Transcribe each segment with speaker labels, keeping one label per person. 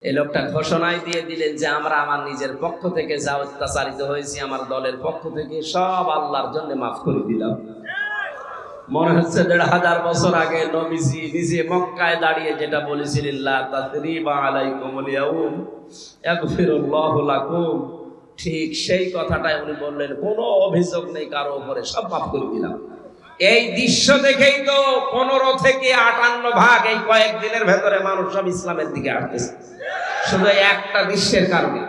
Speaker 1: এই লোকটা ঘোষণাই দিয়ে দিলেন যে আমরা আমার নিজের পক্ষ থেকে যা অত্যাচারিত হয়েছি আমার দলের পক্ষ থেকে সব আল্লাহর জন্য মাফ করে দিলাম। মনে হচ্ছে ১৫০০ বছর আগে নবীজি নিজে মক্কায় দাঁড়িয়ে যেটা বলেছিলেন, লা তাসরিবা আলাইকুমুল ইয়াউম ইয়াগফিরুল্লাহু লাকুম, ঠিক সেই কথাটাই উনি বললেন, কোনো অভিযোগ নেই কারো উপরে, সব মাফ করে দিলাম। এই দৃশ্য দেখেই তো ১৫ থেকে ৫৮ ভাগ এই কয়েকদিনের ভেতরে মানুষ সব ইসলামের দিকে আসতেছে, শুধু একটা দৃশ্যের কারণে।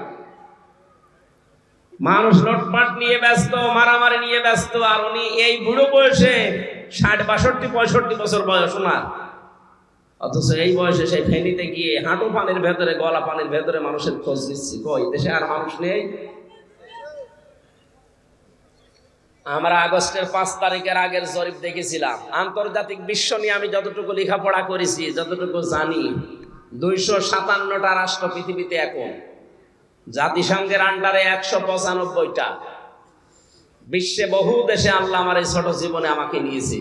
Speaker 1: মানুষ লুটপাট নিয়ে ব্যস্ত, মারামারি নিয়ে ব্যস্ত, আর উনি এই বুড়ো বয়সে ৬০, ৬২, ৬৫ বছর বয়স ওনার, অথচ এই বয়সে সেই ফেনীতে গিয়ে হাঁটু পানির ভেতরে, গলা পানির ভেতরে মানুষের খোঁজ নিচ্ছি। কই দেশে আর মানুষ নেই? আমরা আগস্টের ৫ তারিখের আগের জরিপ দেখেছিলাম। আন্তর্জাতিক বিশ্ব নিয়ে আমি যতটুকু লেখাপড়া করেছি, যতটুকু জানি, ২৫৭টা রাষ্ট্র পৃথিবীতে এখন, জাতিসংঘের আন্ডারে ১৯৫টা। বিশ্বে বহু দেশে আল্লাহ আমার এই ছোট জীবনে আমাকে নিয়েছে।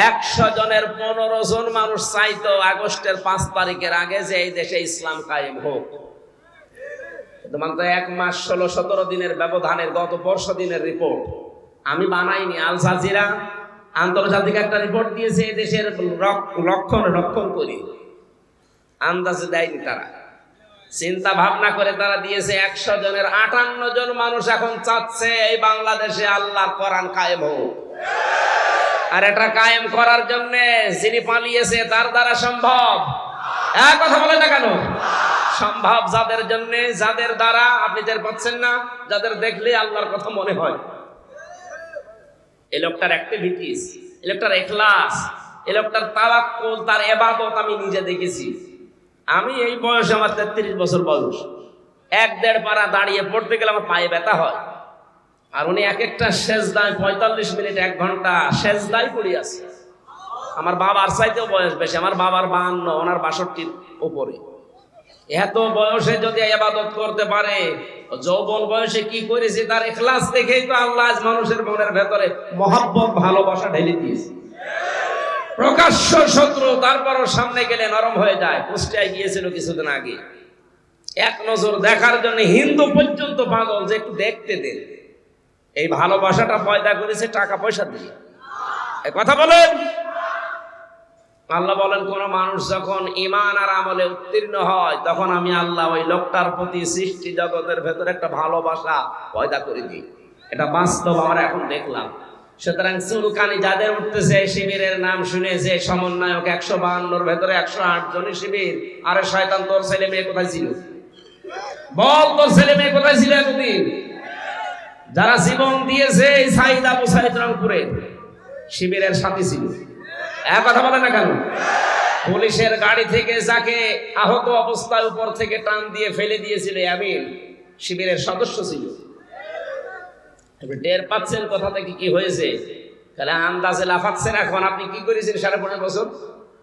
Speaker 1: ১০০ জনের ১৫ জন মানুষ চাইতো আগস্টের ৫ তারিখের আগে যে এই দেশে ইসলাম কায়েম হোক। মাত্র ১ মাস ১৬-১৭ দিনের ব্যবধানের গত ১০ দিনের রিপোর্ট আমি বানাইনি, আল জাজিরা আন্তর্জাতিক একটা রিপোর্ট দিয়েছে, এই দেশের রক্ষণ করি, আন্দাজে দেয়নি তারা, চিন্তা ভাবনা করে তারা দিয়েছে। ১০০ জনের ৫৮ জন মানুষ এখন চাচ্ছে এই বাংলাদেশে আল্লাহর কোরআন কায়েম হোক। আর এটা কায়েম করার জন্য যিনি পালিয়েছে তার দ্বারা সম্ভব। এক কথা বলে না কেন? সম্ভব যাদের জন্য, যাদের দ্বারা আপনি টের পাচ্ছেন না, যাদের দেখলে আল্লাহর কথা মনে হয়। এই লোকটার অ্যাক্টিভিটিস, এই লোকটার ইখলাস, এই লোকটার তাওয়াক্কুল, তার ইবাদত আমি নিজে দেখেছি। আমি এই বয়সে, আমার ৩৩ বছর বয়স, ১-১.৫ পারা দাঁড়িয়ে পড়তে গেলে আমার পায়ে ব্যথা হয়। আর উনি এক একটা সেজদায় ৪৫ মিনিট, ১ ঘন্টা সেজদায় পড়ে আছে। আমার বাবার চাইতেও বয়স বেশি, আমার বাবার ৫২, ওনার ৬২ উপরে। এত বয়সে যদি ইবাদত করতে পারে, যৌবন বয়সে কি করেছে তার ইখলাস দেখেই তো আল্লাহ মানুষের মনের ভেতরে মহব্বত, ভালোবাসা ঢেলে দিয়েছে। প্রকাশ্য শত্রু, তারপরও সামনে গেলে নরম হয়ে যায়। কুষ্টিয়ায় গিয়েছিল কিছুদিন আগে, এক নজর দেখার জন্য হিন্দু পর্যন্ত পাগল যে একটু দেখতে দেন। এই ভালোবাসাটা পয়দা করেছে টাকা পয়সা দিয়ে। এই কথা বলেন। আল্লাহ বলেন, কোন মানুষ যখন ঈমান আর আমলে উত্তীর্ণ হয়, তখন আমি আল্লাহ ওই লোকটার প্রতি সৃষ্টি জগতের ভেতরে একটা ভালোবাসা পয়দা করে দিই। এটা বাস্তব, আমরা এখন দেখলাম। সুতরাং চুলকানি যাদের উঠতেছে, শিবিরের নাম শুনে যে সমন্বয়ক ১৫২-র ভেতরে ১০৮ জনই শিবির। আরে শয়তান, তোর ছেলে মেয়ে কোথায় ছিল? বল, তোর ছেলে মেয়ে কোথায় ছিল এতদিন? যারা জীবন দিয়েছে এই সাইদ আবু সাইদ রংপুরে শিবিরের সাথী ছিল। এক কথা বলে না কেন? পুলিশের গাড়ি থেকে যাকে আহত অবস্থায় উপর থেকে টান দিয়ে ফেলে দিয়েছিল আমিন, শিবিরের সদস্য ছিল। টের পাচ্ছেন কোথা থেকে কি হয়েছে? তাহলে আন্দাজে লাফাচ্ছেন। এখন আপনি কি করেছেন ১৫.৫ বছর?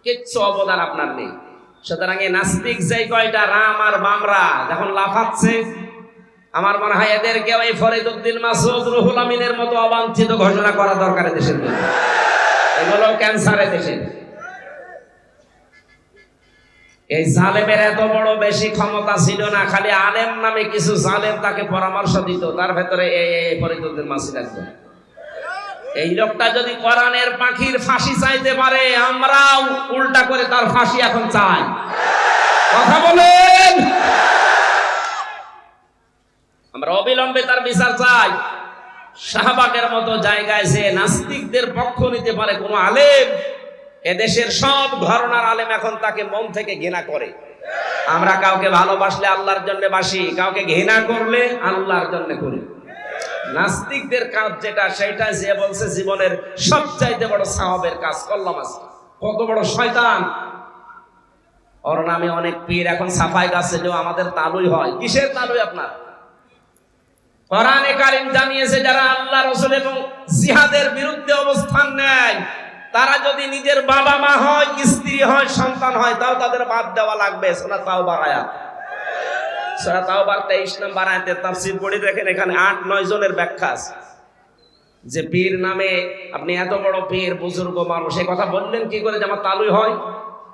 Speaker 1: কিচ্ছু অবদান আপনার নেই। সুতরাং এই নাস্তিক যেই কয়টা রাম আর বামরা যখন লাফাচ্ছে, আমার মনে হয় এদেরকেও এই ফরিদউদ্দিন মাসুদ, রুহুল আমিনের মতো অবাঞ্ছিত ঘোষণা করা দরকার দেশের জন্য। এগুলো ক্যান্সারে দেশে। এই জালেমের এত বড় বেশি ক্ষমতা ছিল না, খালি আলেম নামে কিছু জালেম তাকে পরামর্শ দিত, তার ভেতরে এই ফরিদউদ্দিন মাসুদ একজন। এই লোকটা যদি কোরআনের পাখির ফাঁসি চাইতে পারে, আমরাও উল্টা করে তার ফাঁসি এখন চাই। কথা বলেন। আমরা অবিলম্বে তার বিচার চাই। শাহবাগের মতো জায়গায় যে নাস্তিকদের পক্ষ নিতে পারে কোন আলেম, এদেশের সব ঘরানার আলেম এখন তাকে মন থেকে ঘৃণা করে। আমরা কাউকে ভালোবাসলে আল্লাহর জন্য বাসি, কাউকে ঘৃণা করলে আল্লাহর জন্য করি। নাস্তিকদের কাজ যেটা, সেটা যে বলছে জীবনের সবচাইতে বড় সাওয়াবের কাজ করলাম। আজকে কত বড় শয়তান! ওর নামে অনেক পীর এখন সাফাই গাছে যে আমাদের তালুই হয়। কিসের তালুই আপনার? কোরআনে কারীম জানিয়েছে, যারা আল্লাহ রাসূল এবং জিহাদের বিরুদ্ধে অবস্থান নেয়, তারা যদি নিজের বাবা মা হয়, স্ত্রী হয়, সন্তান হয়, তাও তাদের বাদ দেওয়া লাগবে। সূরা তাওবার আয়াত, সূরা তাওবার 23 নম্বর আয়াতের তাফসীর পড়ে দেখেন, এখানে ৮-৯ জনের ব্যাখ্যা আছে। যে পীর নামে আপনি এত বড় পীর, বুজুর্গ মানুষ, এই কথা বললেন কি করে যে আমার তালুই হয়?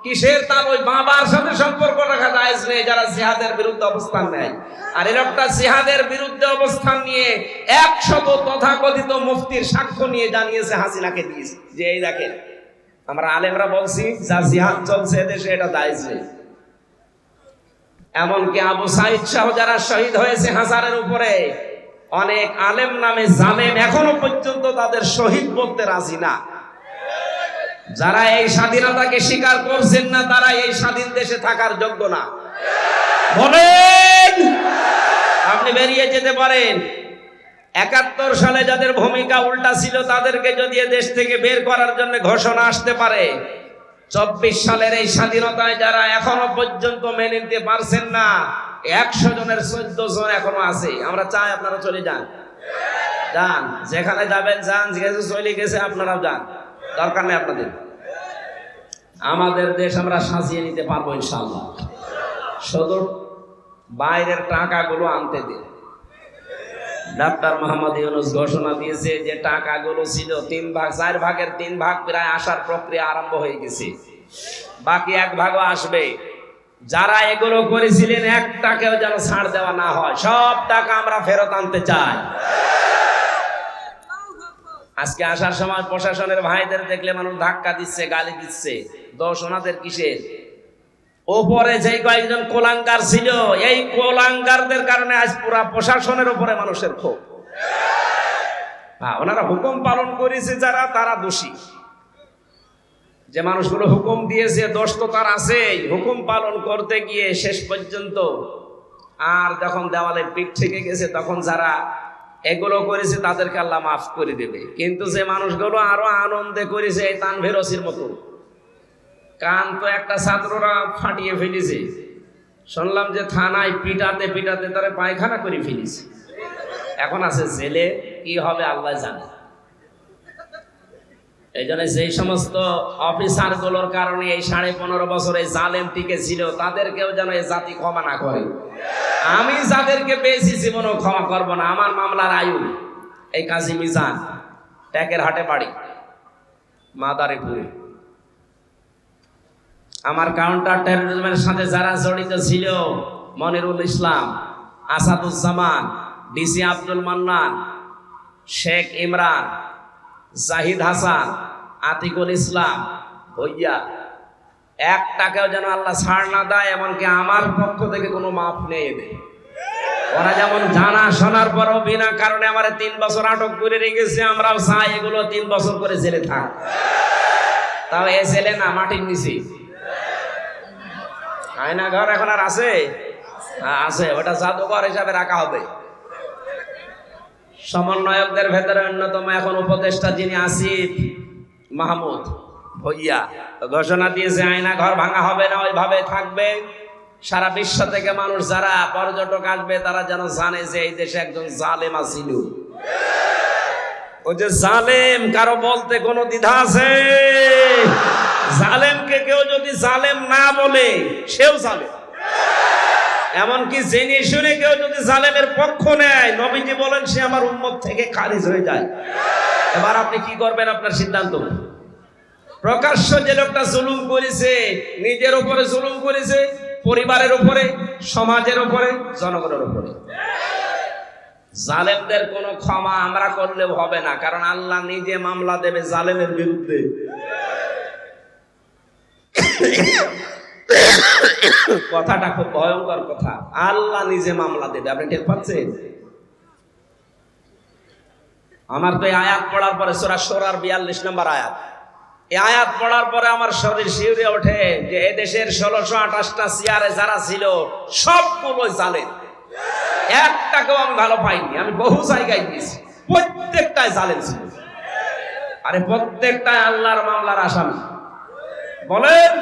Speaker 1: কিসের তার ওই বাবার সাথে সম্পর্ক রাখা জায়েজ নেই যারা জিহাদের বিরুদ্ধে অবস্থান নেয়। আর এই লোকটা জিহাদের বিরুদ্ধে অবস্থান নিয়ে 100 তথাকথিত মুফতির সাক্ষ্য নিয়ে জানিয়েছে হাসিনাকে দিয়েছে যে এই দেখেন আমরা আলেমরা বলছি যা জিহাদ চলছে দেশে এটা জায়েজ নেই। এমনকি আবু সাইদ শাহ যারা শহীদ হয়েছে হাজারের উপরে, অনেক আলেম নামে জালেম এখনো পর্যন্ত তাদের শহীদ বলতে রাজি না। যারা এই স্বাধীনতাকে স্বীকার করছেন না তারা এই স্বাধীন দেশে থাকার যোগ্য না। বলেন, আপনি বেরিয়ে যেতে পারেন। 71 সালে যাদের ভূমিকা উল্টা ছিল তাদেরকে যদি দেশ থেকে বের করার জন্য ঘোষণা আসতে পারে, 24 সালের এই স্বাধীনতায় যারা এখনো পর্যন্ত মেনে নিতে পারছেন না 100 জনের 14 জন এখনো আছে। আমরা চাই আপনারা চলে যান, যান যেখানে যাবেন যান, যেখানে চলে গেছে আপনারাও যান, দরকার নেই আপনাদের। আমাদের দেশ আমরা সাজিয়ে নিতে পারবো ইনশাআল্লাহ। শুধু বাইরের টাকাগুলো আনতে দিন। ডাক্তার মোহাম্মদ ইউনূস ঘোষণা দিয়েছে যে টাকাগুলো ছিল 3 ভাগ, 4 ভাগের 3 ভাগ প্রায় আসার প্রক্রিয়া আরম্ভ হয়ে গেছে, বাকি 1 ভাগও আসবে। যারা এগুলো করেছিলেন 1 টাকাও যেন ছাড় দেওয়া না হয়, সব টাকা আমরা ফেরত আনতে চাই। আজকে আসার সময় প্রশাসনের ভাইদের দেখলে মানুষ ধাক্কা দিচ্ছে, গালি দিচ্ছে, দোষ ওনাদের কিসের? ওপরে যে কয়েকজন কোলাঙ্গার ছিল, এই কোলাঙ্গারদের কারণে আজ পুরা প্রশাসনের উপরে মানুষের ক্ষোভ। ওনারা হুকুম পালন করেছে যারা, তারা দোষী। যে মানুষগুলো হুকুম দিয়েছে দোষ তো তার আছে, হুকুম পালন করতে গিয়ে শেষ পর্যন্ত আর যখন দেওয়ালে পিঠ থেকে গেছে তখন যারা এগুলো করেছে তাদেরকে আল্লাহ মাফ করে দেবে। কিন্তু যে মানুষগুলো আরো আনন্দে করেছে এই তানভীর ওসির মতো, কান তো একটা ছাত্ররা ফাটিয়ে ফেলেছে, শুনলাম যে থানায় পিটাতে পিটাতে তারা পায়খানা করে ফেলেছে, এখন আছে জেলে। কি হবে আল্লাহ জানে। এই জন্য যেই সমস্ত অফিসার গুলোর কারণে এই 15.5 বছর এই জালেম টিকে ছিল তাদেরকেও যেন এই জাতি ক্ষমা না করে। আমি যাদেরকে পেয়েছি জীবনও ক্ষমা করবো না। আমার মামলার আয়ু এই কাজী মিজান, ট্যাকের হাটে বাড়ি, মাদারীপুরে। আমার কাউন্টার টেরোরিজমের সাথে যারা জড়িত ছিল, মনিরুল ইসলাম, আসাদুজ্জামান, ডিসি আব্দুল মান্নান, শেখ ইমরান, জাহিদ হাসান, আতিকুল ইসলাম, ভইয়া, 1 টাকাও যেন আল্লাহ ছাড় না দেয়, এমনকি আমার পক্ষ থেকে কোনো মাফ নেই এদের। ওরা যেমন জানা শোনার পরও বিনা কারণে আমার 3 বছর আটক করে রেখেছে, আমরাও চাই এগুলো 3 বছর করে জেলে থাক। তাও এ জেলে না, মাটির নিচে। আয়না ঘর এখন আর আছে? আছে, ওটা জাদুঘর হিসাবে রাখা হবে। সমন্বয়কদের ভেতরে অন্যতম এখন উপদেষ্টা যিনি আসিফ মাহমুদ ভইয়া ঘোষণা দিয়েছে আয়না ঘর ভাঙা হবে না, ওইভাবে থাকবে। সারা বিশ্ব থেকে মানুষ যারা পর্যটক আসবে তারা যেন জানে যে এই দেশে একজন জালেম আছিল। ওই যে জালেম, কারো বলতে কোনো দ্বিধা আছে? জালেমকে কেউ যদি জালেম না বলে সেও জালেম। এমনকি জেনে শুনে কেউ যদি জালেমের পক্ষ নেয়, নবীজি বলেন সে আমার উম্মত থেকে খারিজ হয়ে যায়। এবার আপনি কি করবেন? আপনার সিদ্ধান্ত। প্রকাশ্য যে লোকটা জুলুম করেছে, নিজের উপরে জুলুম করেছে, পরিবারের উপরে, সমাজের উপরে, জনগণের উপরে, জালেমদের কোনো ক্ষমা আমরা করলেও হবে না, কারণ আল্লাহ নিজে মামলা দেবে জালেমের বিরুদ্ধে। কথাটা খুব ভয়ঙ্কর কথা, আল্লাহ নিজে মামলা দেবে। আপনি টের পাচ্ছেন? আমার তো এই আয়াত পড়ার পরে সূরা শুরার 42 নম্বর আয়াত, এই আয়াত পড়ার পরে আমার শরীর শিউরে ওঠে যে এদেশের 1628টা চেয়ারে যারা ছিল সবগুলো জালেম। 1 টাকাও আমি ভালো পাইনি। আমি বহু জায়গায় গেছি, প্রত্যেকটাই জালেম ছিল। আরে প্রত্যেকটাই আল্লাহর মামলার আসামি। বলেন